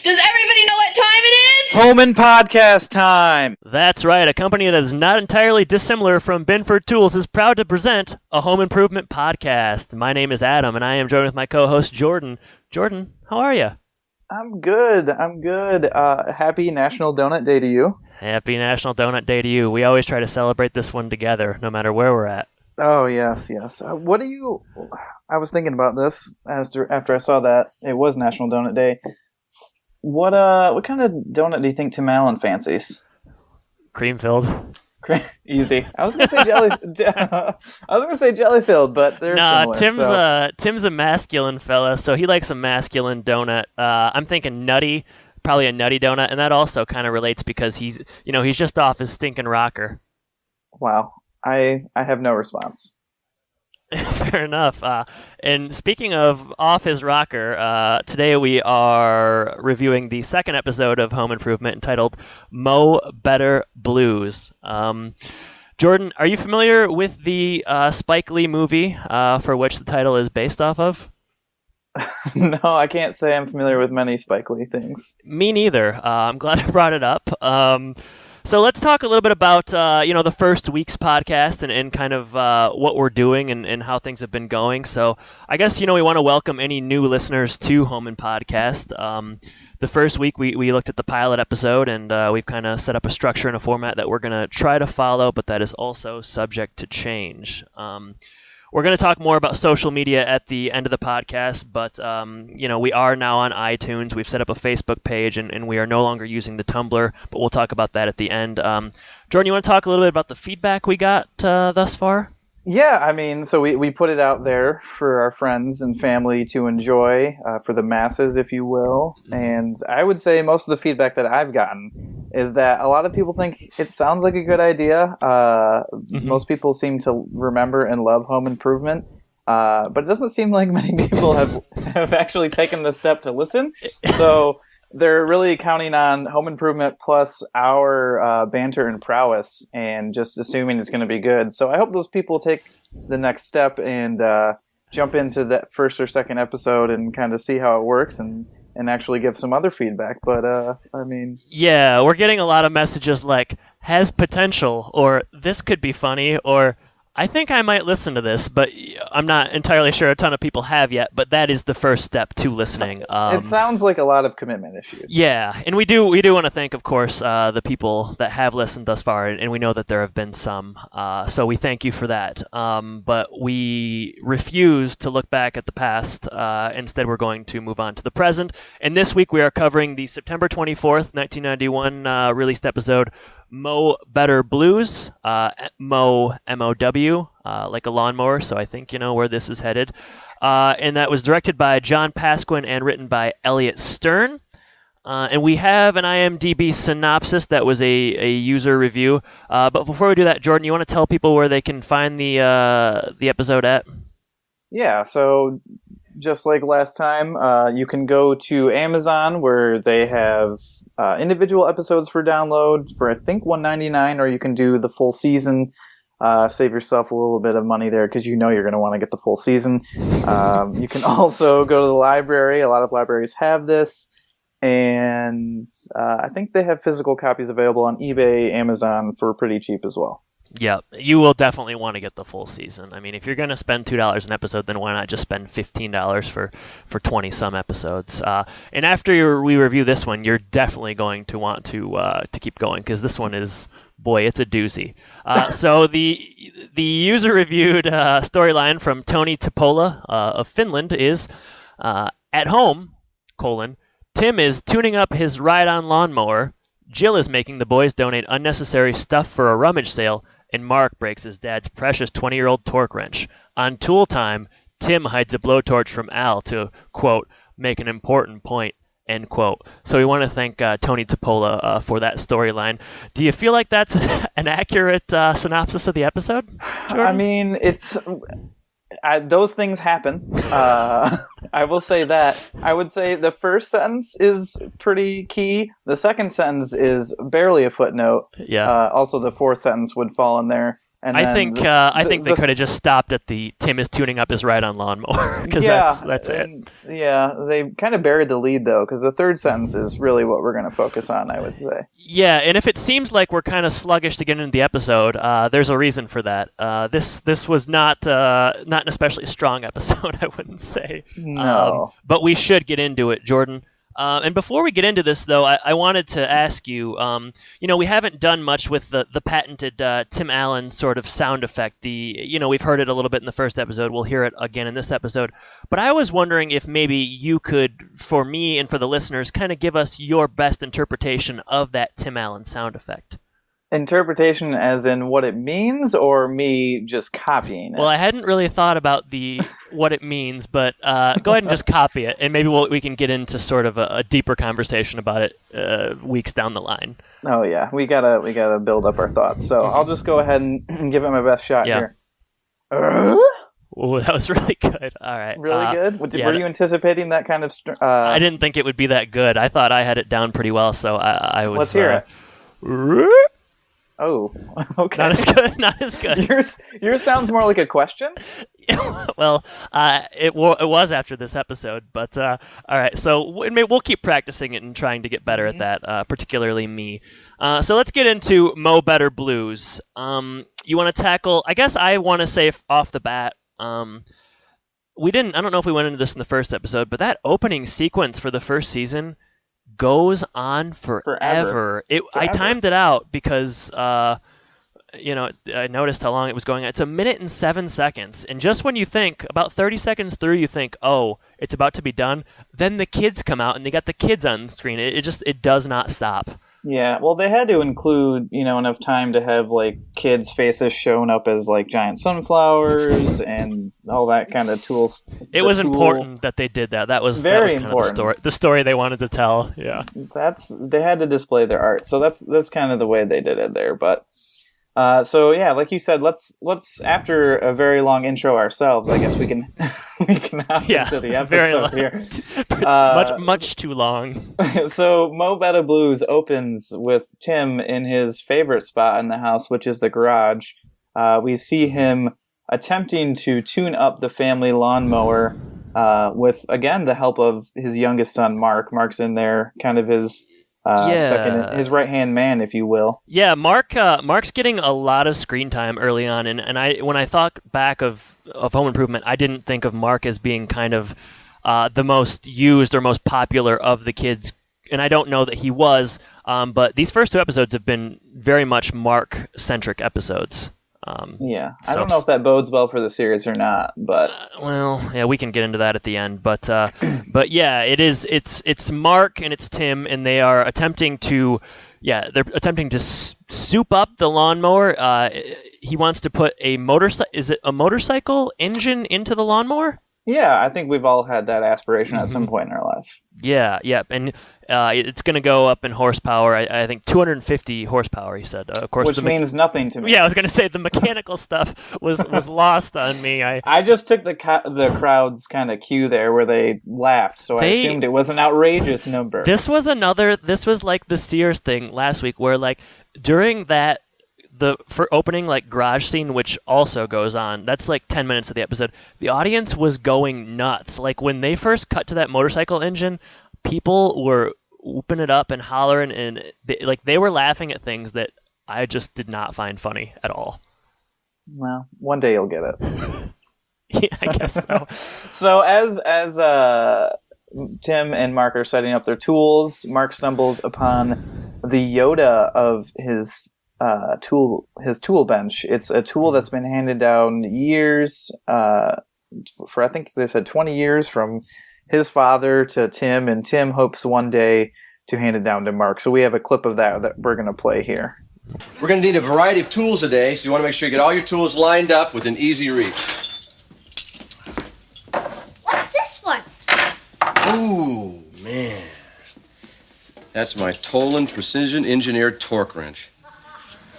Does everybody know what time it is? Home Impodcast time! That's right. A company that is not entirely dissimilar from Binford Tools is proud to present a home improvement podcast. My name is Adam, and I am joined with my co-host Jordan. Jordan, how are you? I'm good. Happy National Donut Day to you. Happy National Donut Day to you. We always try to celebrate this one together, no matter where we're at. Oh, yes. I was thinking about this after I saw that it was National Donut Day. What kind of donut do you think Tim Allen fancies? Cream filled. Easy. I was gonna say jelly. I was gonna say jelly filled, but they're similar. Tim's a masculine fella, so he likes a masculine donut. I'm thinking nutty, probably a nutty donut, and that also kind of relates because he's just off his stinking rocker. Wow, I have no response. Fair enough. And speaking of off his rocker, today we are reviewing the second episode of Home Improvement entitled Mow Better Blues. Jordan, are you familiar with the Spike Lee movie for which the title is based off of? No, I can't say I'm familiar with many Spike Lee things. Me neither. I'm glad I brought it up. So let's talk a little bit about, the first week's podcast and kind of what we're doing and how things have been going. So I guess, we want to welcome any new listeners to Home Impodcast. The first week we looked at the pilot episode and we've kind of set up a structure and a format that we're going to try to follow, but that is also subject to change. We're going to talk more about social media at the end of the podcast, but, we are now on iTunes. We've set up a Facebook page, and we are no longer using the Tumblr, but we'll talk about that at the end. Jordan, you want to talk a little bit about the feedback we got thus far? Yeah, so we put it out there for our friends and family to enjoy, for the masses, if you will. And I would say most of the feedback that I've gotten is that a lot of people think it sounds like a good idea. Most people seem to remember and love Home Improvement, but it doesn't seem like many people have actually taken the step to listen. So they're really counting on Home Improvement plus our banter and prowess and just assuming it's going to be good. So I hope those people take the next step and jump into that first or second episode and kind of see how it works and actually give some other feedback. But, Yeah, we're getting a lot of messages like, has potential, or this could be funny, or I think I might listen to this, but I'm not entirely sure a ton of people have yet, but that is the first step to listening. It sounds like a lot of commitment issues. Yeah, and we do want to thank, of course, the people that have listened thus far, and we know that there have been some, so we thank you for that. But we refuse to look back at the past. Instead, we're going to move on to the present. And this week, we are covering the September 24th, 1991 released episode, Mow Better Blues, Mow, M-O-W, like a lawnmower, so I think you know where this is headed. And that was directed by John Pasquin and written by Elliot Stern. And we have an IMDb synopsis that was a user review. But before we do that, Jordan, you want to tell people where they can find the episode at? Yeah, so just like last time, you can go to Amazon where they have individual episodes for download for I think $1.99, or you can do the full season. Save yourself a little bit of money there because you're going to want to get the full season. You can also go to the library. A lot of libraries have this, and I think they have physical copies available on eBay, Amazon for pretty cheap as well. Yeah, you will definitely want to get the full season. I mean, if you're going to spend $2 an episode, then why not just spend $15 for 20-some episodes? And after we review this one, you're definitely going to want to keep going, because this one is, boy, it's a doozy. So the user-reviewed storyline from Toni Tapola of Finland is, at home, Tim is tuning up his ride-on lawnmower, Jill is making the boys donate unnecessary stuff for a rummage sale, and Mark breaks his dad's precious 20-year-old torque wrench. On tool time, Tim hides a blowtorch from Al to, quote, make an important point, end quote. So we want to thank Toni Tapola for that storyline. Do you feel like that's an accurate synopsis of the episode, Jordan? I mean, those things happen. I will say that. I would say the first sentence is pretty key. The second sentence is barely a footnote. Yeah. Also, the fourth sentence would fall in there. And I think they could have just stopped at the Tim is tuning up his ride-on lawnmower because that's it. Yeah, they kind of buried the lead though, because the third sentence is really what we're going to focus on, I would say. Yeah, and if it seems like we're kind of sluggish to get into the episode, there's a reason for that. This was not an especially strong episode, I wouldn't say. No, but we should get into it, Jordan. And before we get into this, though, I wanted to ask you, we haven't done much with the patented Tim Allen sort of sound effect. We've heard it a little bit in the first episode. We'll hear it again in this episode. But I was wondering if maybe you could, for me and for the listeners, kind of give us your best interpretation of that Tim Allen sound effect. Interpretation as in what it means, or me just copying it? Well, I hadn't really thought about what it means, but go ahead and just copy it, and maybe we can get into sort of a deeper conversation about it weeks down the line. Oh yeah, we gotta build up our thoughts. So I'll just go ahead and give it my best shot here. Ooh, that was really good. All right, really good. Were you anticipating that kind of? I didn't think it would be that good. I thought I had it down pretty well, so I was. Let's hear it. Oh, okay. Not as good. Yours sounds more like a question. Well, it was after this episode, but all right. So we'll keep practicing it and trying to get better at that, particularly me. So let's get into Mow Better Blues. You want to tackle? I guess I want to say off the bat. We didn't. I don't know if we went into this in the first episode, but that opening sequence for the first season goes on forever. I timed it out because I noticed how long it was going on. It's 1 minute and 7 seconds, and just when you think about 30 seconds through, you think, oh, it's about to be done, then the kids come out and they got the kids on the screen. It does not stop. Yeah, well, they had to include, enough time to have, kids' faces shown up as, giant sunflowers and all that kind of tools. It was important that they did that. That was very kind important. Of the story they wanted to tell, yeah. They had to display their art, so that's kind of the way they did it there, but... So yeah, like you said, let's after a very long intro ourselves, I guess we can hop into the episode here. Much too long. So Mow Better Blues opens with Tim in his favorite spot in the house, which is the garage. We see him attempting to tune up the family lawnmower with, again, the help of his youngest son, Mark. Mark's in there, kind of his his right-hand man, if you will. Yeah, Mark's getting a lot of screen time early on, and when I thought back of Home Improvement, I didn't think of Mark as being kind of the most used or most popular of the kids, and I don't know that he was, but these first two episodes have been very much Mark-centric episodes. I don't know if that bodes well for the series or not, but we can get into that at the end. But yeah, it's Mark and it's Tim, and they are attempting to soup up the lawnmower. He wants to put a motorcycle engine into the lawnmower? Yeah, I think we've all had that aspiration at some point in our life. Yeah, and it's going to go up in horsepower. I think 250 horsepower. He said, of course, which means nothing to me. Yeah, I was going to say the mechanical stuff was lost on me. I just took the crowd's kind of cue there where they laughed, so I assumed it was an outrageous number. This was like the Sears thing last week, where during that. For opening garage scene, which also goes on, that's 10 minutes of the episode, the audience was going nuts. When they first cut to that motorcycle engine, people were whooping it up and hollering, and they were laughing at things that I just did not find funny at all. Well, one day you'll get it. Yeah, I guess so. So as Tim and Mark are setting up their tools, Mark stumbles upon the Yoda of his tool bench. It's a tool that's been handed down years, for I think they said 20 years, from his father to Tim, and Tim hopes one day to hand it down to Mark. So we have a clip of that we're going to play here. We're going to need a variety of tools today, so you want to make sure you get all your tools lined up with an easy reach. What's this one? Ooh, man. That's my Tolan Precision Engineered Torque Wrench.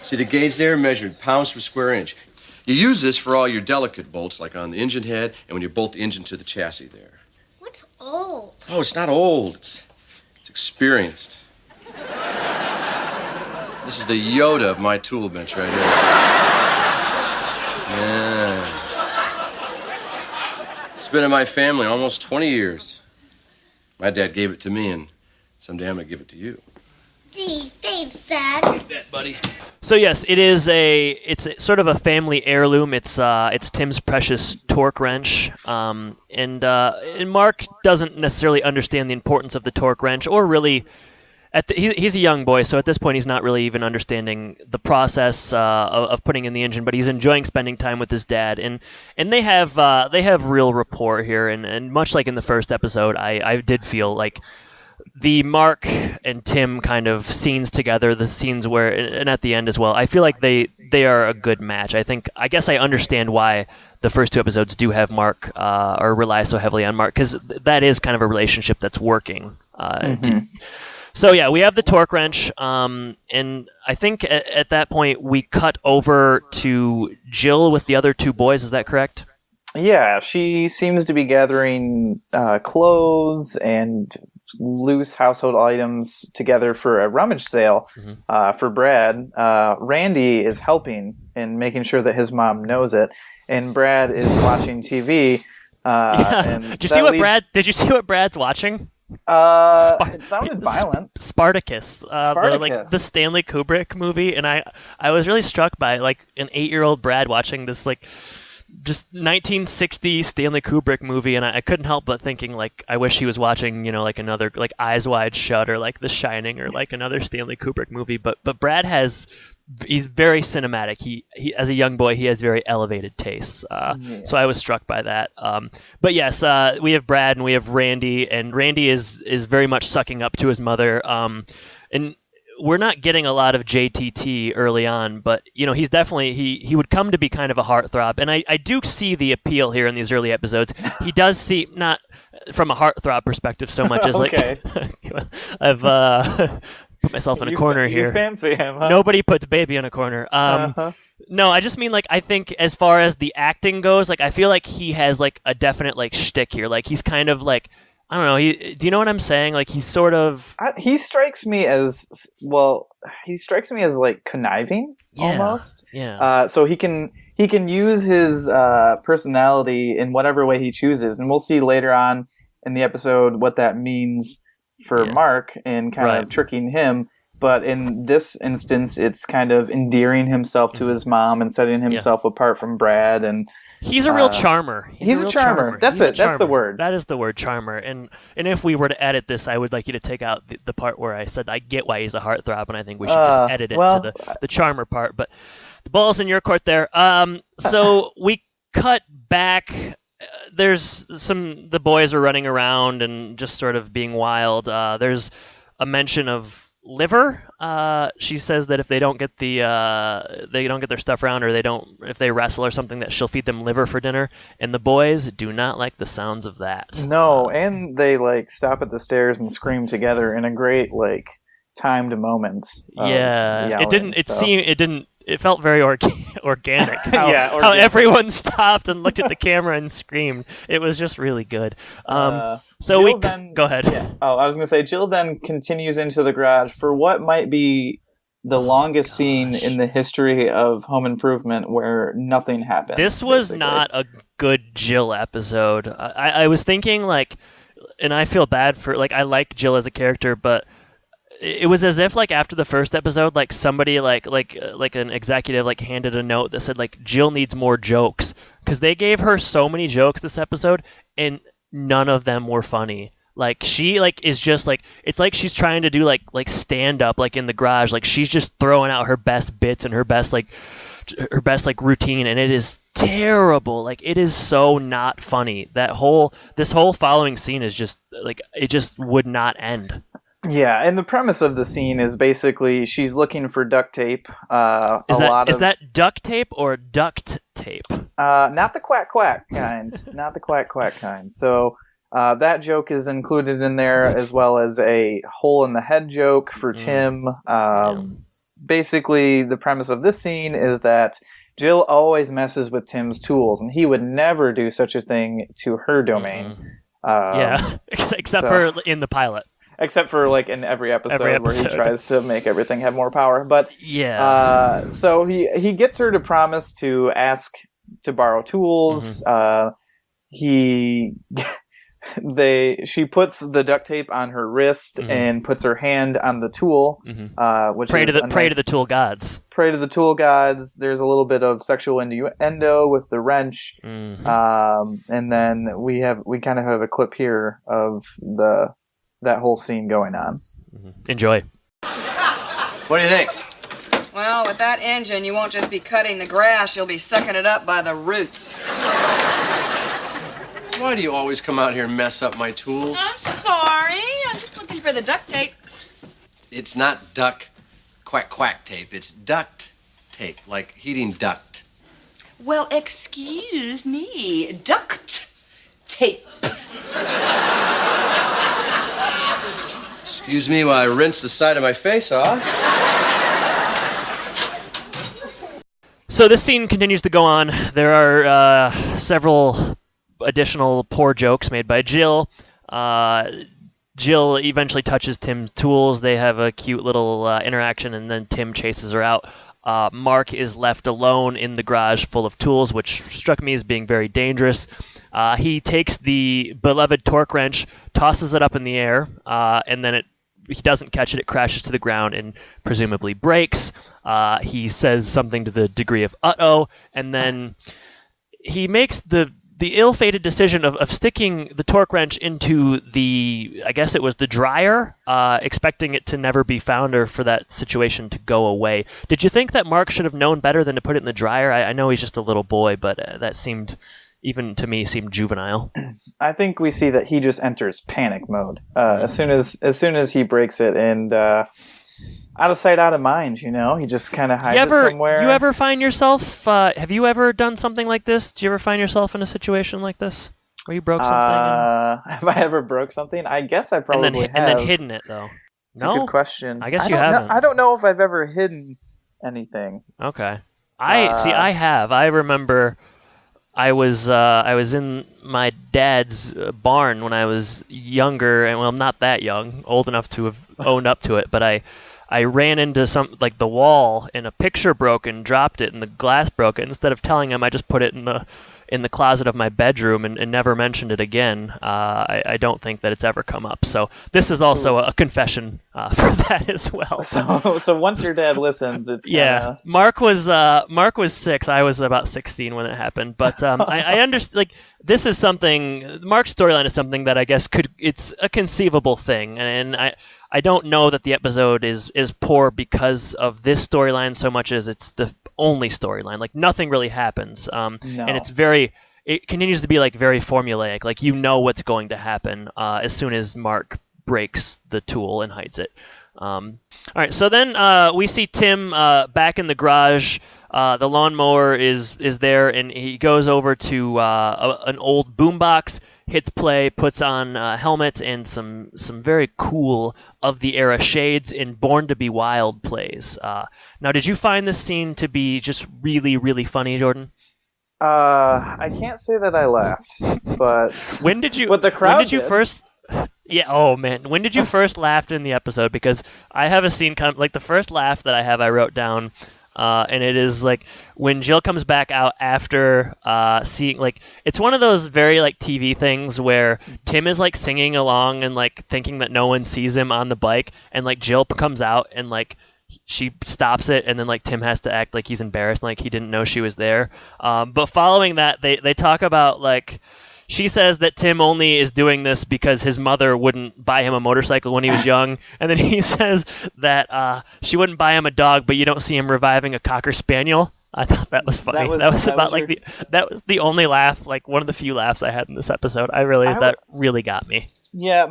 See the gauge there, measured pounds per square inch. You use this for all your delicate bolts, like on the engine head and when you bolt the engine to the chassis there. What's old? Oh, it's not old. It's experienced. This is the Yoda of my tool bench right here. Yeah. It's been in my family almost 20 years. My dad gave it to me, and someday I'm gonna give it to you. Gee, thanks, Dad. Take that, buddy. So yes, it's sort of a family heirloom. It's Tim's precious torque wrench, and Mark doesn't necessarily understand the importance of the torque wrench, or really, he's a young boy, so at this point he's not really even understanding the process of putting in the engine, but he's enjoying spending time with his dad, and they have real rapport here, and much like in the first episode, I did feel like the Mark and Tim kind of scenes together, the scenes where, and at the end as well, I feel like they are a good match. I guess I understand why the first two episodes do have Mark, or rely so heavily on Mark, because that is kind of a relationship that's working. So yeah, we have the torque wrench, and I think at that point we cut over to Jill with the other two boys, is that correct? Yeah, she seems to be gathering clothes and loose household items together for a rummage sale for Brad. Randy is helping and making sure that his mom knows it, and Brad is watching TV. Did you see what Brad's watching? It sounded violent. Spartacus. The Stanley Kubrick movie, and I was really struck by like an 8-year-old Brad watching this like just 1960 Stanley Kubrick movie, and I couldn't help but thinking like I wish he was watching, like another like Eyes Wide Shut or like The Shining or like another Stanley Kubrick movie. But Brad he's very cinematic. He as a young boy he has very elevated tastes. So I was struck by that. But yes, we have Brad and we have Randy, and Randy is very much sucking up to his mother. And we're not getting a lot of JTT early on, but he's definitely he would come to be kind of a heartthrob, and I do see the appeal here in these early episodes. He does see, not from a heartthrob perspective so much as like I've put myself in a corner here. You fancy him, huh? Nobody puts baby in a corner. No, I just mean like I think as far as the acting goes, like I feel like he has like a definite like shtick here. Like he's kind of like, I don't know. Do you know what I'm saying? Like he's sort of. He strikes me as like conniving almost. Yeah. So he can use his personality in whatever way he chooses, and we'll see later on in the episode what that means for Mark and kind of tricking him. But in this instance, it's kind of endearing himself to his mom and setting himself apart from Brad. And he's a real charmer. He's a charmer. That's it. That's the word. That is the word, charmer. And if we were to edit this, I would like you to take out the part where I said I get why he's a heartthrob, and I think we should just edit it to the charmer part. But the ball's in your court there. So we cut back. There's the boys are running around and just sort of being wild. There's a mention of liver. She says that if they don't get their stuff around, or if they wrestle or something, that she'll feed them liver for dinner. And the boys do not like the sounds of that. No, and they like stop at the stairs and scream together in a great like timed moment. It felt very organic. How everyone stopped and looked at the camera and screamed. It was just really good. Go ahead. Yeah. Oh, I was going to say, Jill then continues into the garage for what might be the longest scene in the history of Home Improvement where nothing happened. This was not a good Jill episode. I was thinking like, and I feel bad for like, I like Jill as a character, but it was as if like after the first episode, like somebody like an executive like handed a note that said like Jill needs more jokes, because they gave her so many jokes this episode and none of them were funny. Like she like is just like, it's like she's trying to do like stand up like in the garage, like she's just throwing out her best bits and her best routine, and it is terrible. Like it is so not funny. This whole following scene is just like, it just would not end. Yeah, and the premise of the scene is basically she's looking for duct tape. Is that duct tape or duct tape? Not the quack quack kind. Not the quack quack kind. So that joke is included in there, as well as a hole in the head joke for Tim. Basically, the premise of this scene is that Jill always messes with Tim's tools, and he would never do such a thing to her domain. Except for in the pilot. Except for like in every episode where he tries to make everything have more power. But so he gets her to promise to ask to borrow tools. She puts the duct tape on her wrist and puts her hand on the tool, which pray to the tool gods. Pray to the tool gods. There's a little bit of sexual innuendo with the wrench, and then we kind of have a clip here of that whole scene going on. Enjoy. What do you think? Well, with that engine, you won't just be cutting the grass, you'll be sucking it up by the roots. Why do you always come out here and mess up my tools? I'm sorry. I'm just looking for the duct tape. It's not duck quack tape. It's duct tape, like heating duct. Well, excuse me. Duct tape. Excuse me while I rinse the side of my face off. So this scene continues to go on. There are several additional poor jokes made by Jill. Jill eventually touches Tim's tools. They have a cute little interaction, and then Tim chases her out. Mark is left alone in the garage full of tools, which struck me as being very dangerous. He takes the beloved torque wrench, tosses it up in the air, and then he doesn't catch it. It crashes to the ground and presumably breaks. He says something to the degree of uh-oh, and then he makes the ill-fated decision of sticking the torque wrench into I guess it was the dryer, expecting it to never be found or for that situation to go away. Did you think that Mark should have known better than to put it in the dryer? I know he's just a little boy, but that seemed, even to me, seemed juvenile. I think we see that he just enters panic mode as soon as he breaks it, and out of sight, out of mind. He just kind of hides it somewhere. You ever find yourself? Have you ever done something like this? Do you ever find yourself in a situation like this where you broke something? Have I ever broke something? I guess I probably have. And then hidden it though. That's a good question. I guess you haven't. I don't know if I've ever hidden anything. Okay. I have. I remember I was in my dad's barn when I was younger, and well, not that young, old enough to have owned up to it, but I ran into the wall, and a picture broke and dropped it, and the glass broke it. Instead of telling him, I just put it in the closet of my bedroom and never mentioned it again. I don't think that it's ever come up. So this is also a confession for that as well. So once your dad listens, it's yeah. Mark was 6. I was about 16 when it happened. But I understand. This is something. Mark's storyline is something that I guess it's a conceivable thing, and I don't know that the episode is poor because of this storyline so much as it's the only storyline. Nothing really happens. No. And it continues to be very formulaic. What's going to happen as soon as Mark breaks the tool and hides it. All right, so then we see Tim back in the garage. The lawnmower is there, and he goes over to an old boombox, hits play, puts on a helmet, and some very cool of the era shades in Born to Be Wild plays. Now, did you find this scene to be just really, really funny, Jordan? I can't say that I laughed, but when did you? But the crowd. When did you first? Yeah. Oh man, when did you first laugh in the episode? Because I have a scene the first laugh that I wrote down. And it is when Jill comes back out after seeing it's one of those very TV things where Tim is singing along and thinking that no one sees him on the bike, and Jill comes out and she stops it, and then Tim has to act like he's embarrassed, he didn't know she was there. But following that, they talk about she says that Tim only is doing this because his mother wouldn't buy him a motorcycle when he was young. And then he says that she wouldn't buy him a dog, but you don't see him reviving a Cocker Spaniel. I thought that was funny. That was the only laugh, one of the few laughs I had in this episode. That really got me. Yeah,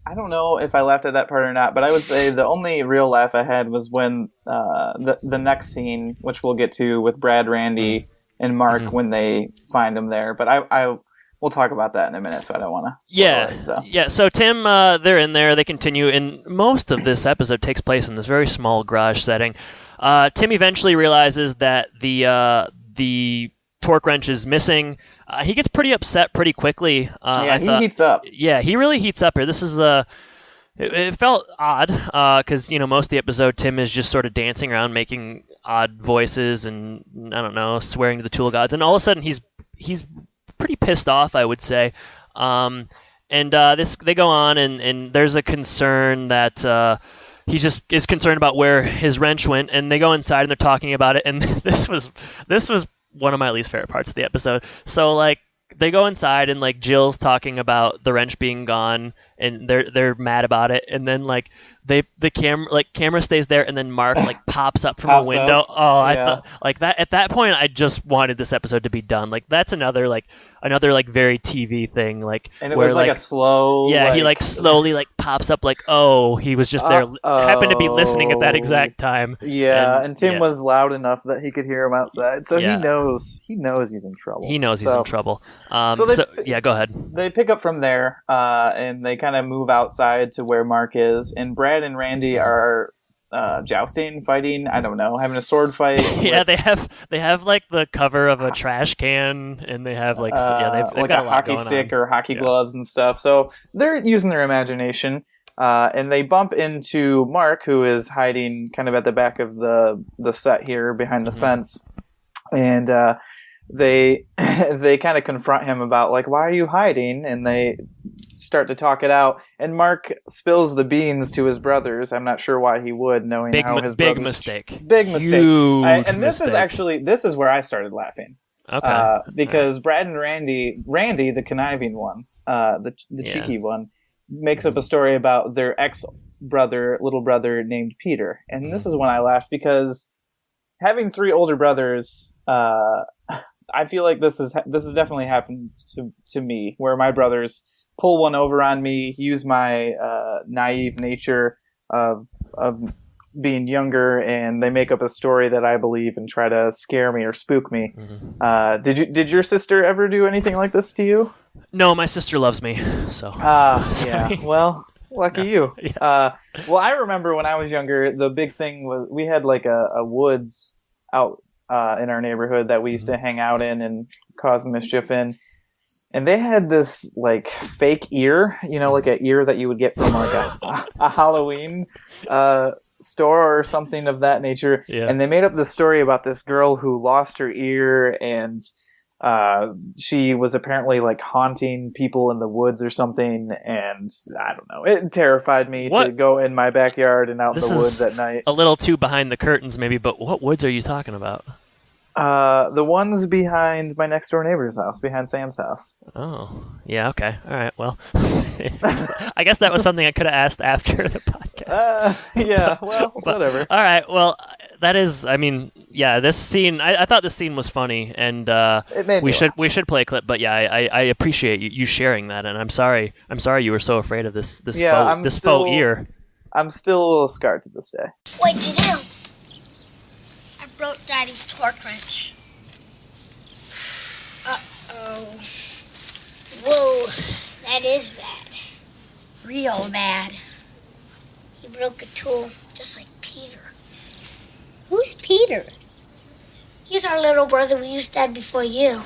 I don't know if I laughed at that part or not, but I would say the only real laugh I had was when the next scene, which we'll get to with Brad, Randy, and Mark when they find him there. But we'll talk about that in a minute, so I don't want to spoil it. So. Yeah, so Tim, they're in there. They continue, and most of this episode takes place in this very small garage setting. Tim eventually realizes that the torque wrench is missing. He gets pretty upset pretty quickly. He heats up. Yeah, he really heats up here. This is it felt odd because most of the episode Tim is just sort of dancing around making odd voices and I don't know, swearing to the tool gods, and all of a sudden he's pretty pissed off, I would say. They go on, and there's a concern that he just is concerned about where his wrench went, and they go inside and they're talking about it. And this was one of my least favorite parts of the episode. So like they go inside and like Jill's talking about the wrench being gone, and they're mad about it. And then like the camera stays there, and then Mark like pops up from a window. Oh, I thought like that at that point I just wanted this episode to be done. Like that's another very TV thing. Like and it was like a slow. Yeah, he like slowly like pops up like, oh, he was just there, happened to be listening at that exact time. Yeah, and Tim was loud enough that he could hear him outside, so he knows he's in trouble. He knows he's in trouble. Go ahead. They pick up from there, and they kind of move outside to where Mark is, and Brad and Randy are jousting, fighting. I don't know, having a sword fight. Yeah, they have like the cover of a trash can, and they have like they've like got a hockey stick or hockey gloves and stuff. So they're using their imagination, and they bump into Mark, who is hiding kind of at the back of the set here behind the fence, and they kind of confront him about like, why are you hiding? And they start to talk it out, and Mark spills the beans to his brothers. I'm not sure why he would, knowing how his big brothers... mistake. Big mistake. Huge and this mistake. this is where I started laughing. Okay. Because Brad and Randy, the conniving one, the cheeky one, makes up a story about their little brother named Peter. And this is when I laughed, because having 3 older brothers, I feel like this has definitely happened to me, where my brothers pull one over on me, use my naive nature of being younger, and they make up a story that I believe and try to scare me or spook me. Mm-hmm. Did your sister ever do anything like this to you? No, my sister loves me, so. Yeah. Well, lucky you. Yeah. Well, I remember when I was younger, the big thing was we had like a woods out in our neighborhood that we used to hang out in and cause mischief in. And they had this like fake ear, like an ear that you would get from like a Halloween store or something of that nature. Yeah. And they made up this story about this girl who lost her ear, and she was apparently like haunting people in the woods or something. And I don't know, it terrified me to go in my backyard and out in the woods at night. A little too behind the curtains maybe, but what woods are you talking about? The ones behind my next door neighbor's house, behind Sam's house. Oh, yeah, okay. All right, well, I guess that was something I could have asked after the podcast. Whatever. All right, well, that is, this scene, I thought this scene was funny, and it made we should play a clip, but yeah, I appreciate you sharing that, and I'm sorry you were so afraid of this faux ear. I'm still a little scarred to this day. What'd you do? I broke Daddy's torque wrench. Uh-oh. Whoa, that is bad. Real bad. He broke a tool just like Peter. Who's Peter? He's our little brother we used to have before you.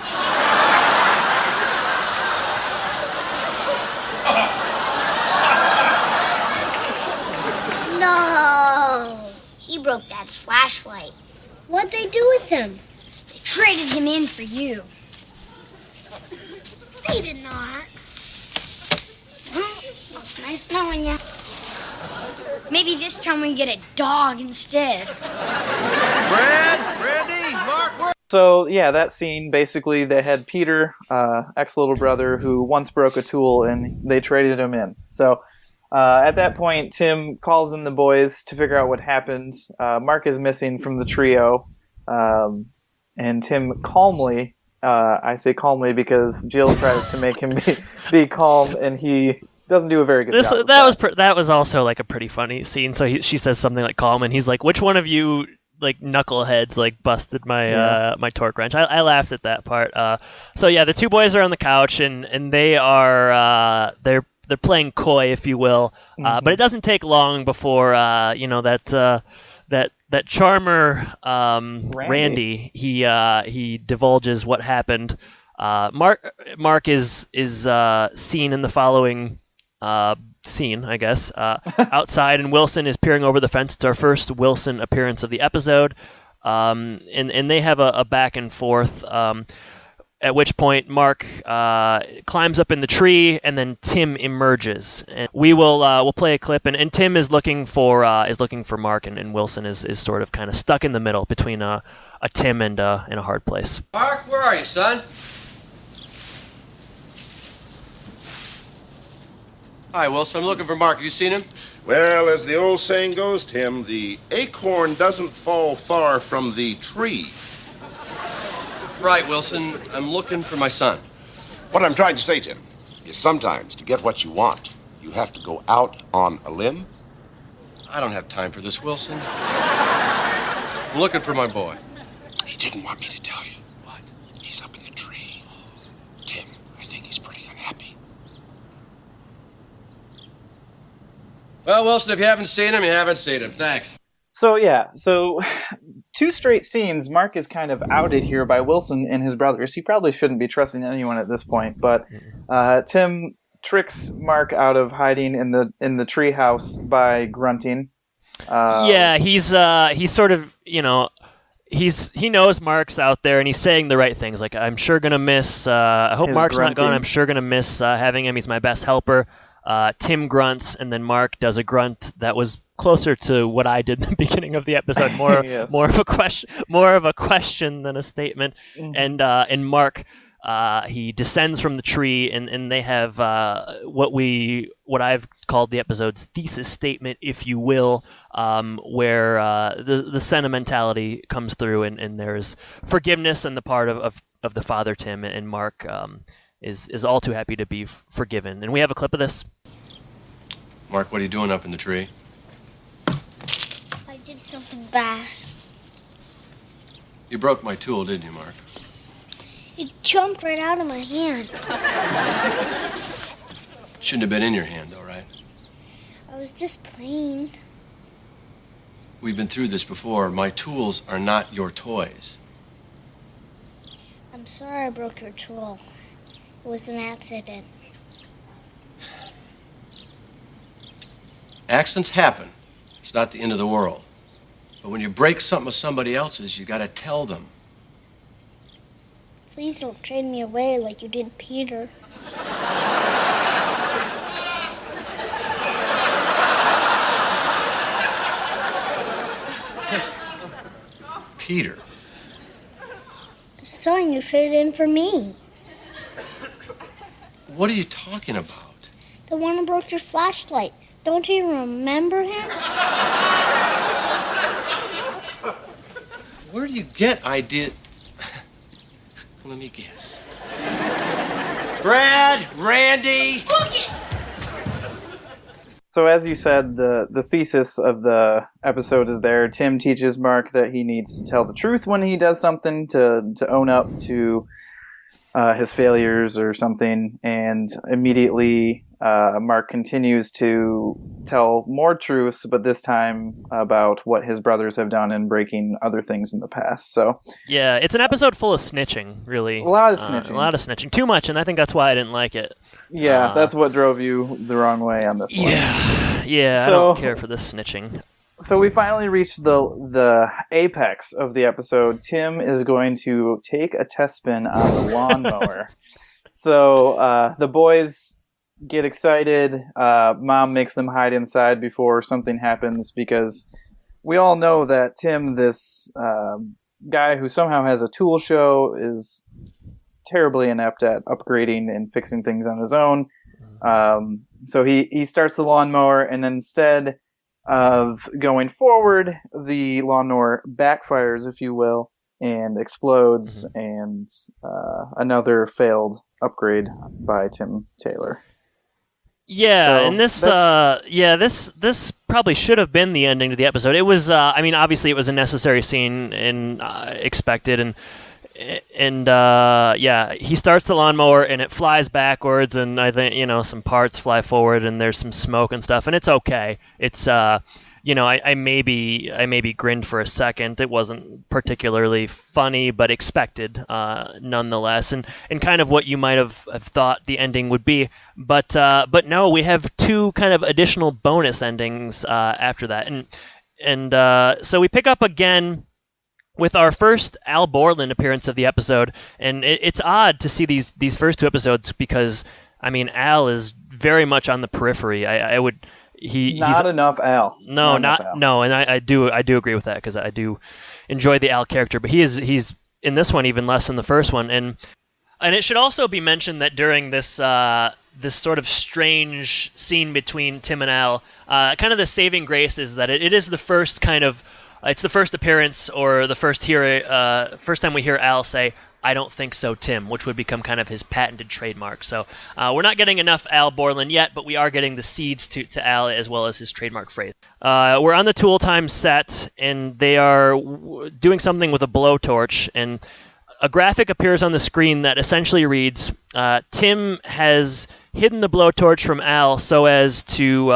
No! He broke Dad's flashlight. What'd they do with him? They traded him in for you. They did not. Well, it's nice knowing you. Maybe this time we get a dog instead. Brad, Randy, Mark, So, yeah, that scene, basically, they had Peter, ex-little brother, who once broke a tool, and they traded him in. So, at that point, Tim calls in the boys to figure out what happened. Mark is missing from the trio, and Tim calmly, I say calmly because Jill tries to make him be calm, and he doesn't do a very good job. That was also like a pretty funny scene. So she says something like calm, and he's like, "Which one of you like knuckleheads like busted my my torque wrench?" I laughed at that part. So yeah, the two boys are on the couch, and they are they're playing coy, if you will. But it doesn't take long before that charmer Randy he divulges what happened. Mark is seen in the following scene, I guess, outside, and Wilson is peering over the fence. It's our first Wilson appearance of the episode. and they have a back and forth. At which point Mark climbs up in the tree, and then Tim emerges. And we'll play a clip, and Tim is looking for Mark, and Wilson is sort of kind of stuck in the middle between a Tim and a hard place. Mark, where are you, son? Hi, Wilson. I'm looking for Mark. Have you seen him? Well, as the old saying goes, Tim, the acorn doesn't fall far from the tree. Right, Wilson. I'm looking for my son. What I'm trying to say, Tim, is sometimes to get what you want, you have to go out on a limb. I don't have time for this, Wilson. I'm looking for my boy. He didn't want me to tell you. What? He's up in the tree. Tim, I think he's pretty unhappy. Well, Wilson, if you haven't seen him, you haven't seen him. Thanks. So yeah, two straight scenes, Mark is kind of outed here by Wilson and his brothers. He probably shouldn't be trusting anyone at this point, but Tim tricks Mark out of hiding in the treehouse by grunting. He's sort of, he knows Mark's out there, and he's saying the right things. Like, I'm sure gonna miss. I hope Mark's not gone. I'm sure gonna miss having him. He's my best helper. Tim grunts, and then Mark does a grunt that was closer to what I did in the beginning of the episode, Yes. more of a question than a statement. Mm-hmm. And Mark, he descends from the tree, and they have what I've called the episode's thesis statement, if you will, where the sentimentality comes through, and there's forgiveness on the part of the father Tim, and Mark is all too happy to be forgiven. And we have a clip of this. Mark, what are you doing up in the tree? I did something bad. You broke my tool, didn't you, Mark? It jumped right out of my hand. Shouldn't have been in your hand, though, right? I was just playing. We've been through this before. My tools are not your toys. I'm sorry I broke your tool. It was an accident. Accidents happen. It's not the end of the world. But when you break something of somebody else's, you gotta tell them. Please don't trade me away like you did Peter. Peter? The son you traded in for me. What are you talking about? The one who broke your flashlight. Don't you even remember him? Where do you get ideas? Let me guess. Brad, Randy. So as you said, the thesis of the episode is there. Tim teaches Mark that he needs to tell the truth when he does something, to own up to his failures or something, and immediately Mark continues to tell more truths, but this time about what his brothers have done and breaking other things in the past. So yeah, it's an episode full of snitching, really. A lot of snitching. A lot of snitching. Too much, and I think that's why I didn't like it. Yeah, that's what drove you the wrong way on this one. Yeah, So, I don't care for this snitching. So we finally reached the apex of the episode. Tim is going to take a test spin on the lawnmower. So the boys get excited. Mom makes them hide inside before something happens, because we all know that Tim, this guy who somehow has a tool show, is terribly inept at upgrading and fixing things on his own. So he starts the lawnmower, and instead of going forward, the lawnmower backfires, if you will, and explodes, and another failed upgrade by Tim Taylor. Yeah, So and this probably should have been the ending to the episode. It was, obviously it was a necessary scene and expected, and he starts the lawnmower and it flies backwards, and I think some parts fly forward, and there's some smoke and stuff, and it's okay. It's I maybe grinned for a second. It wasn't particularly funny, but expected nonetheless, and kind of what you might have thought the ending would be. But no, we have two kind of additional bonus endings after that, and so we pick up again with our first Al Borland appearance of the episode, and it's odd to see these first two episodes because, I mean, Al is very much on the periphery. He's enough Al. No, and I do agree with that because I do enjoy the Al character, but he's in this one even less than the first one, and it should also be mentioned that during this this sort of strange scene between Tim and Al, kind of the saving grace is that it is the first kind of it's the first appearance or the first time we hear Al say, "I don't think so, Tim," which would become kind of his patented trademark. So we're not getting enough Al Borland yet, but we are getting the seeds to Al as well as his trademark phrase. We're on the Tool Time set, and they are doing something with a blowtorch, and a graphic appears on the screen that essentially reads, Tim has hidden the blowtorch from Al so as to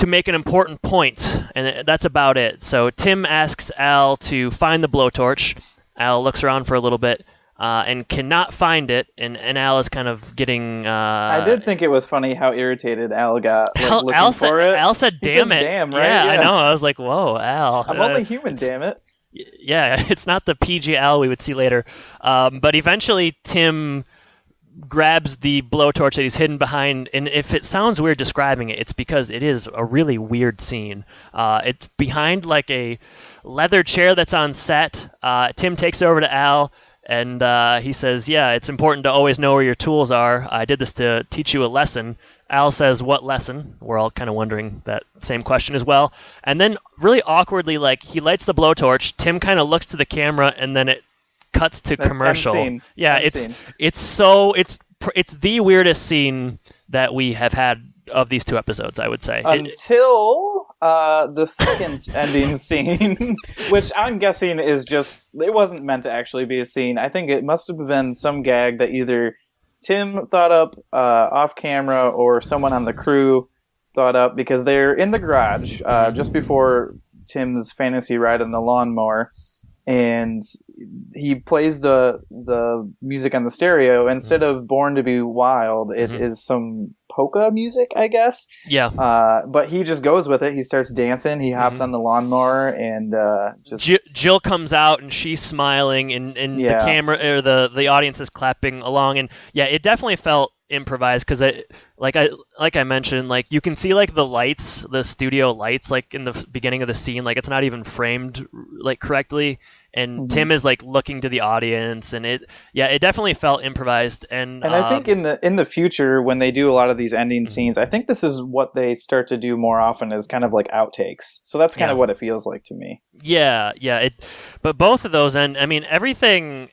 make an important point, and that's about it. So Tim asks Al to find the blowtorch. Al looks around for a little bit and cannot find it, and Al is kind of getting... I did think it was funny how irritated Al got looking for it. Al said, damn it. Damn, right? Yeah, I know. I was like, whoa, Al. I'm only human, damn it. Yeah, it's not the PG Al we would see later. But eventually Tim grabs the blowtorch that he's hidden behind, and if it sounds weird describing it, it's because it is a really weird scene. It's behind like a leather chair that's on set. Tim takes it over to Al, and he says, yeah, it's important to always know where your tools are. I did this to teach you a lesson. Al says, what lesson? We're all kind of wondering that same question as well. And then really awkwardly, like, he lights the blowtorch, Tim kind of looks to the camera, and then it cuts to commercial. Yeah, it's the weirdest scene that we have had of these two episodes, I would say. Until the second ending scene, which I'm guessing is just, it wasn't meant to actually be a scene. I think it must have been some gag that either Tim thought up off camera or someone on the crew thought up, because they're in the garage just before Tim's fantasy ride on the lawnmower, and he plays the music on the stereo. Instead of Born to Be Wild, it is some polka music, I guess. Yeah. But he just goes with it. He starts dancing. He hops on the lawnmower, and Jill comes out, and she's smiling, and the camera or the audience is clapping along, and yeah, it definitely felt improvised because like I mentioned, like you can see like the lights, the studio lights, like in the beginning of the scene, like it's not even framed like correctly, and Tim is like looking to the audience, and it definitely felt improvised. And I think in the future when they do a lot of these ending scenes, I think this is what they start to do more often, is kind of like outtakes. So that's kind of what it feels like to me. Yeah. But both of those, and I mean everything,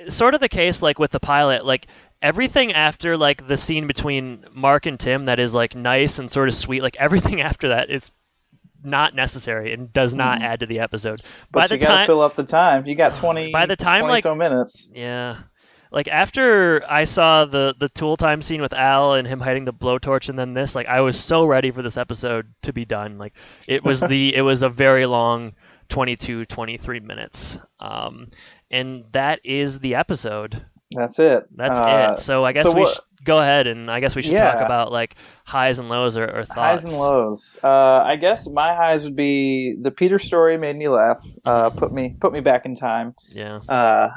sort of the case like with the pilot, like everything after like the scene between Mark and Tim that is like nice and sort of sweet, like everything after that is not necessary and does not add to the episode. But you gotta fill up the time. You got 20 like so minutes. Yeah. Like after I saw the Tool Time scene with Al and him hiding the blowtorch, and then this, like I was so ready for this episode to be done. Like it was a very long 23 minutes. And that is the episode. That's it. That's it. So I guess we should go ahead, and I guess we should talk about like highs and lows or thoughts. Highs and lows. I guess my highs would be the Peter story made me laugh. Put me back in time. Yeah. I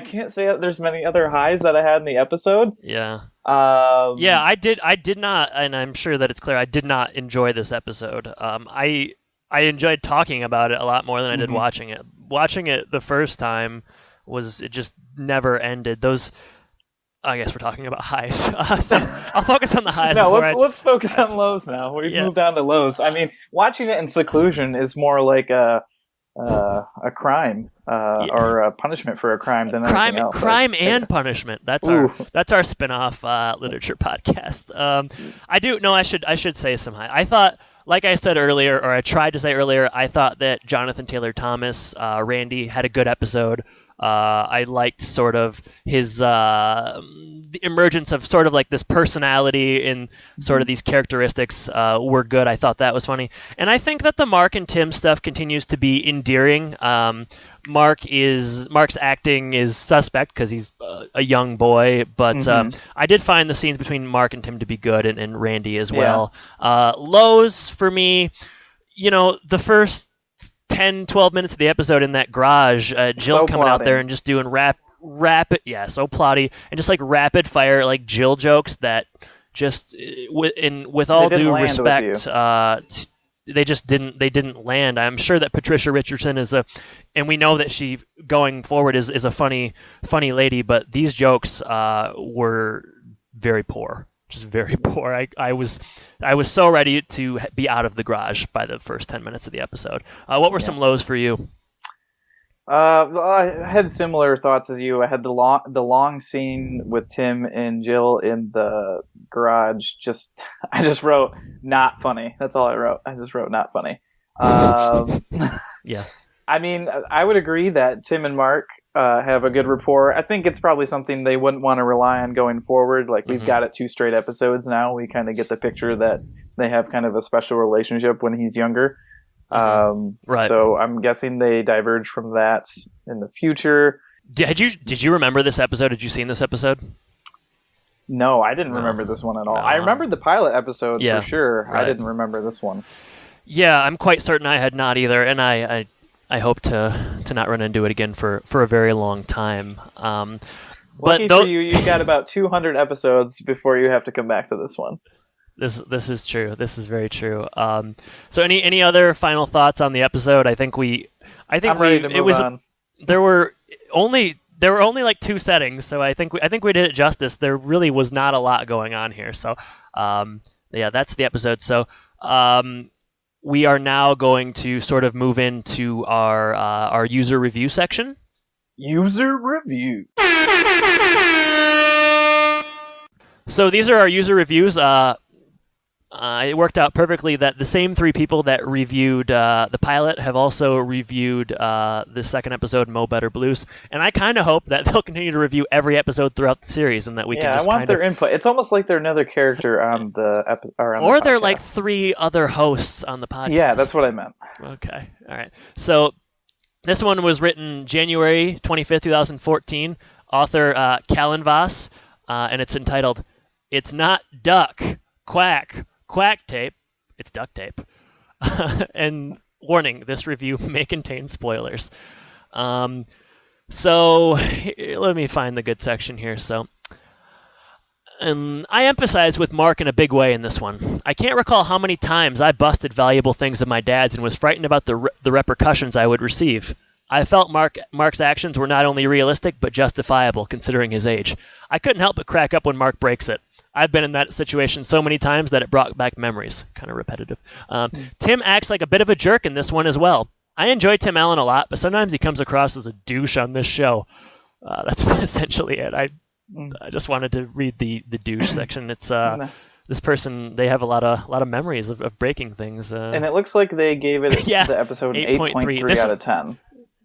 can't say that there's many other highs that I had in the episode. Yeah. I did not, and I'm sure that it's clear, I did not enjoy this episode. I enjoyed talking about it a lot more than I did watching it. Watching it the first time it just never ended. Those, I guess we're talking about highs. So I'll focus on the highs. No, let's focus on lows now. We've moved on to lows. I mean, watching it in seclusion is more like a crime or a punishment for a crime than anything else. Crime and punishment. That's our spin-off literature podcast. I should say some high. I thought, like I said earlier, or I tried to say earlier, I thought that Jonathan Taylor Thomas, Randy, had a good episode. I liked sort of his the emergence of sort of like this personality and sort of these characteristics were good. I thought that was funny. And I think that the Mark and Tim stuff continues to be endearing. Mark's acting is suspect because he's a young boy, but I did find the scenes between Mark and Tim to be good, and Randy as well. Lows for me, the first 10, 12 minutes of the episode in that garage, Jill So coming out there plotting. and just doing rapid, so plotty, and just like rapid fire like Jill jokes that just with all They didn't due land with respect, they didn't land. I'm sure that Patricia Richardson and we know that she going forward is a funny lady, but these jokes were very poor. Just very poor. I was so ready to be out of the garage by the first 10 minutes of the episode. What were some lows for you? I had similar thoughts as you. I had the long scene with Tim and Jill in the garage. I just wrote not funny. That's all I wrote. I just wrote not funny. Yeah. I mean, I would agree that Tim and Mark have a good rapport. I think it's probably something they wouldn't want to rely on going forward. Like, we've got it 2 straight episodes now. We kind of get the picture that they have kind of a special relationship when he's younger. Right. So I'm guessing they diverge from that in the future. Did you remember this episode? Had you seen this episode? No, I didn't remember this one at all. I remembered the pilot episode Yeah, for sure. right. I didn't remember this one. Yeah, I'm quite certain I had not either, and I hope to not run into it again for a very long time. Lucky for you, you've got about 200 episodes before you have to come back to this one. This is true. This is very true. So any other final thoughts on the episode? I'm ready to move on. There were only like 2 settings, so I think we did it justice. There really was not a lot going on here. So that's the episode. So we are now going to sort of move into our user review section. User review. So these are our user reviews. It worked out perfectly that the same 3 people that reviewed the pilot have also reviewed the second episode, Mow Better Blues. And I kind of hope that they'll continue to review every episode throughout the series, and that we can just I want their input. It's almost like they're another character on the or they're podcast. like 3 other hosts on the podcast. Yeah, that's what I meant. Okay, all right. So this one was written January 25th, 2014. Author Callan Voss, and it's entitled "It's Not Duck Quack." Quack tape, it's duct tape. And warning, this review may contain spoilers. So let me find the good section here. So I emphasize with Mark in a big way in this one. I can't recall how many times I busted valuable things of my dad's and was frightened about the repercussions I would receive. I felt Mark's actions were not only realistic, but justifiable, considering his age. I couldn't help but crack up when Mark breaks it. I've been in that situation so many times that it brought back memories. Kind of repetitive. Tim acts like a bit of a jerk in this one as well. I enjoy Tim Allen a lot, but sometimes he comes across as a douche on this show. That's essentially it. I just wanted to read the douche section. It's this person. They have a lot of memories of breaking things. And it looks like they gave it the episode 8.3 out of 10.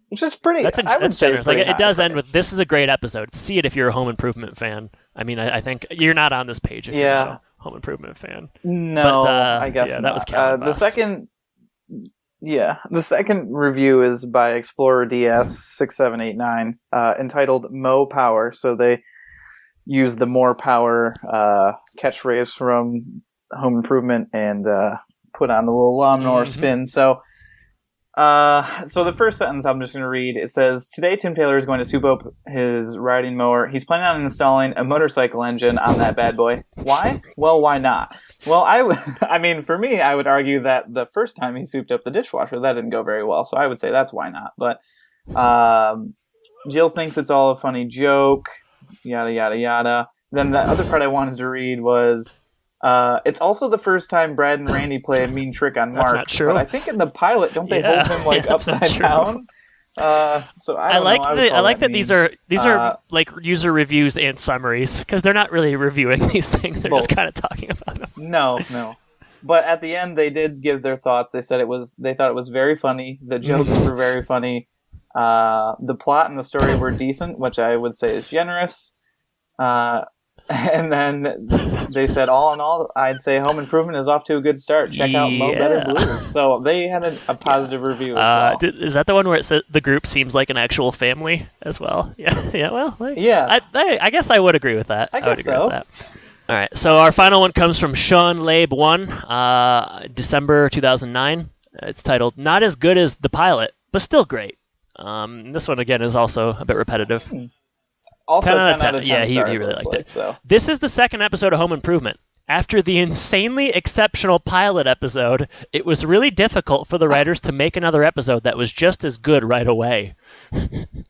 Which is pretty. That's generous. Like, it does end with, "This is a great episode. See it if you're a Home Improvement fan." I mean, I think you're not on this page if you're not a Home Improvement fan. No, but, I guess that not. was Callan Voss. The second review is by Explorer DS6789, entitled "Mow Power." So they use the "more power" catchphrase from Home Improvement and put on a little lawnmower spin. So the first sentence I'm just going to read, it says, "Today Tim Taylor is going to soup up his riding mower. He's planning on installing a motorcycle engine on that bad boy. Why? Well, why not?" Well, I mean, for me, I would argue that the first time he souped up the dishwasher, that didn't go very well. So I would say that's why not. But Jill thinks it's all a funny joke, yada, yada, yada. Then the other part I wanted to read was, it's also the first time Brad and Randy play a mean trick on Mark. That's not true. But I think in the pilot, don't they hold him upside down? So I like that these are like user reviews and summaries, because they're not really reviewing these things. They're just kind of talking about them. No. But at the end, they did give their thoughts. They said they thought it was very funny. The jokes were very funny. The plot and the story were decent, which I would say is generous. And then they said, all in all, I'd say Home Improvement is off to a good start. Check out Mow Better Blues. So they had a positive review as well. Is that the one where it says the group seems like an actual family as well? Yeah. Well, I guess I would agree with that. I would agree with that. All right. So our final one comes from Sean Labe 1, December 2009. It's titled "Not as Good as the Pilot, but Still Great." This one again is also a bit repetitive. Also 10 out of 10 Yeah, he stars, really looks liked it. So. This is the second episode of Home Improvement. After the insanely exceptional pilot episode, it was really difficult for the writers to make another episode that was just as good right away.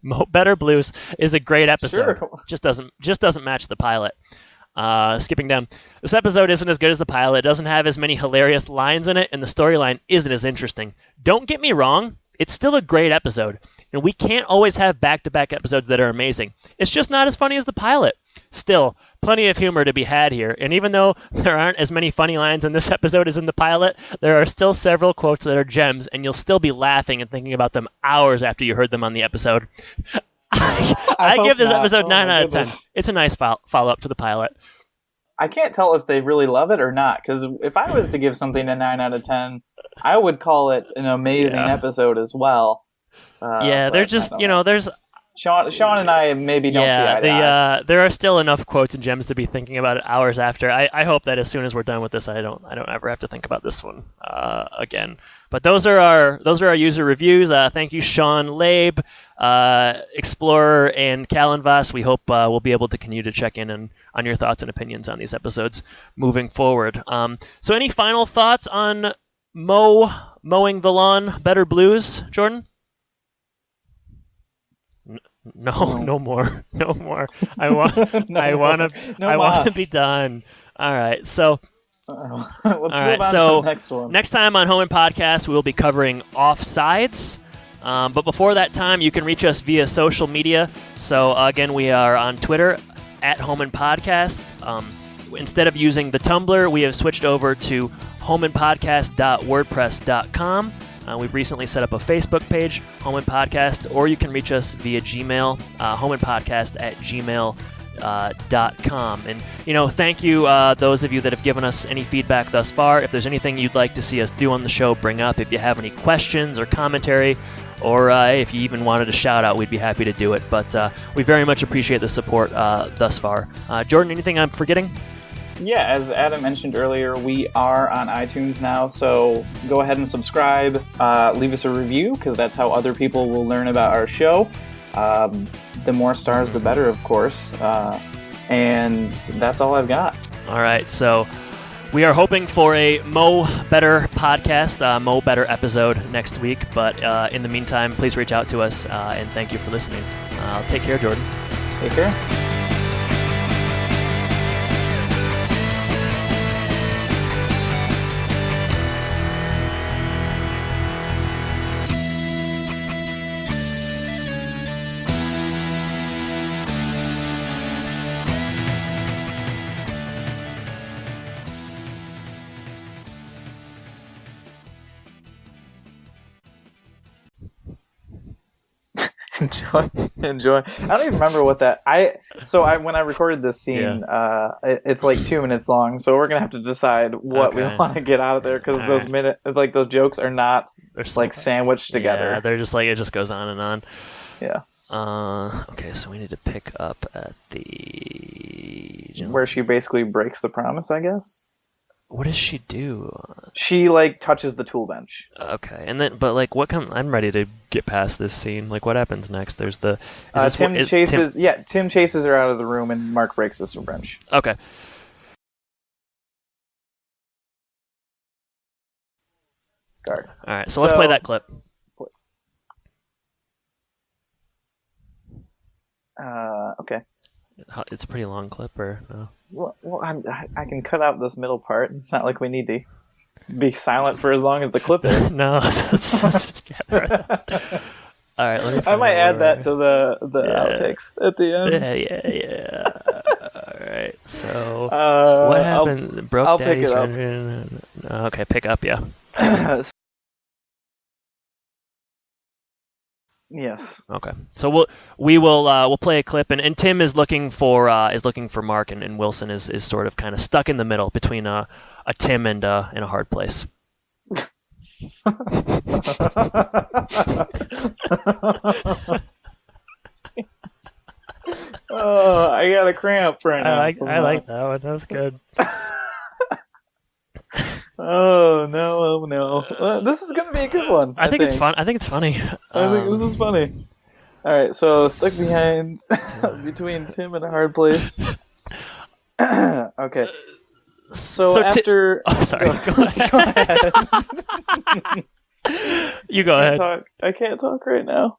Mow Better Blues is a great episode. Sure. Just doesn't match the pilot. Skipping down, this episode isn't as good as the pilot. It doesn't have as many hilarious lines in it, and the storyline isn't as interesting. Don't get me wrong, it's still a great episode, and we can't always have back-to-back episodes that are amazing. It's just not as funny as the pilot. Still, plenty of humor to be had here, and even though there aren't as many funny lines in this episode as in the pilot, there are still several quotes that are gems, and you'll still be laughing and thinking about them hours after you heard them on the episode. I give this episode 9 out of 10. It's a nice follow-up to the pilot. I can't tell if they really love it or not, because if I was to give something a 9 out of 10, I would call it an amazing episode as well. They're just, there's... Sean and I maybe don't see eye to eye. There are still enough quotes and gems to be thinking about it hours after. I hope that as soon as we're done with this, I don't ever have to think about this one again. But those are our user reviews. Thank you, Sean Labe, Explorer, and Callenvas. We hope we'll be able to continue to check in on your thoughts and opinions on these episodes moving forward. So any final thoughts on Mowing the Lawn Better Blues, Jordan? No more. I want to be done. All right. So let's move on to the next one. Next time on Home Impodcast, we will be covering Offsides. But before that time, you can reach us via social media. So again, we are on Twitter at Home Impodcast. Instead of using the Tumblr, we have switched over to homeimpodcast.wordpress.com. We've recently set up a Facebook page, Home Impodcast, or you can reach us via Gmail, homeimpodcast@gmail.com. And, thank you, those of you that have given us any feedback thus far. If there's anything you'd like to see us do on the show, bring up. If you have any questions or commentary, or if you even wanted a shout-out, we'd be happy to do it. But we very much appreciate the support thus far. Jordan, anything I'm forgetting? Yeah, as Adam mentioned earlier, we are on iTunes now, so go ahead and subscribe, leave us a review, because that's how other people will learn about our show. The more stars, the better, of course. And that's all I've got. All right, so we are hoping for a Mow Better podcast, Mow Better episode next week, but in the meantime, please reach out to us, and thank you for listening. Take care, Jordan. Take care. Enjoy. I don't even remember what that. When I recorded this scene, it's like 2 minutes long. So we're gonna have to decide what we want to get out of there, because those jokes are not like sandwiched together. Yeah, they're just like, it just goes on and on. Yeah. Okay, so we need to pick up at the where she basically breaks the promise, I guess. What does she do? She touches the tool bench. Okay, and then I'm ready to get past this scene. What happens next? There's the Tim chases her out of the room, and Mark breaks this bench. Okay. Scarred. All right, so let's play that clip. Okay. It's a pretty long clip, or no? Well, I can cut out this middle part. It's not like we need to be silent for as long as the clip is. No, let's together. All right, let me. I might add that to the outtakes at the end. Yeah. All right, so what happened? I'll Daddy's pick it up. Okay, pick up, yeah. Yes. Okay. So we'll play a clip, and Tim is looking for Mark, and Wilson is sort of kind of stuck in the middle between a Tim and a hard place. Oh, I got a cramp right now. I like that one. That was good. Oh no! Well, this is gonna be a good one. I think it's fun. I think it's funny. I think this is funny. All right, so stuck behind between Tim and a hard place. Okay. So after, sorry. Go ahead. You go ahead. I can't talk right now.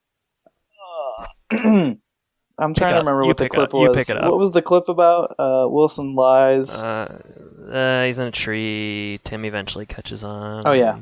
I'm trying to remember what the clip was. You pick it up. What was the clip about? Wilson lies. He's in a tree. Tim eventually catches on. Oh yeah.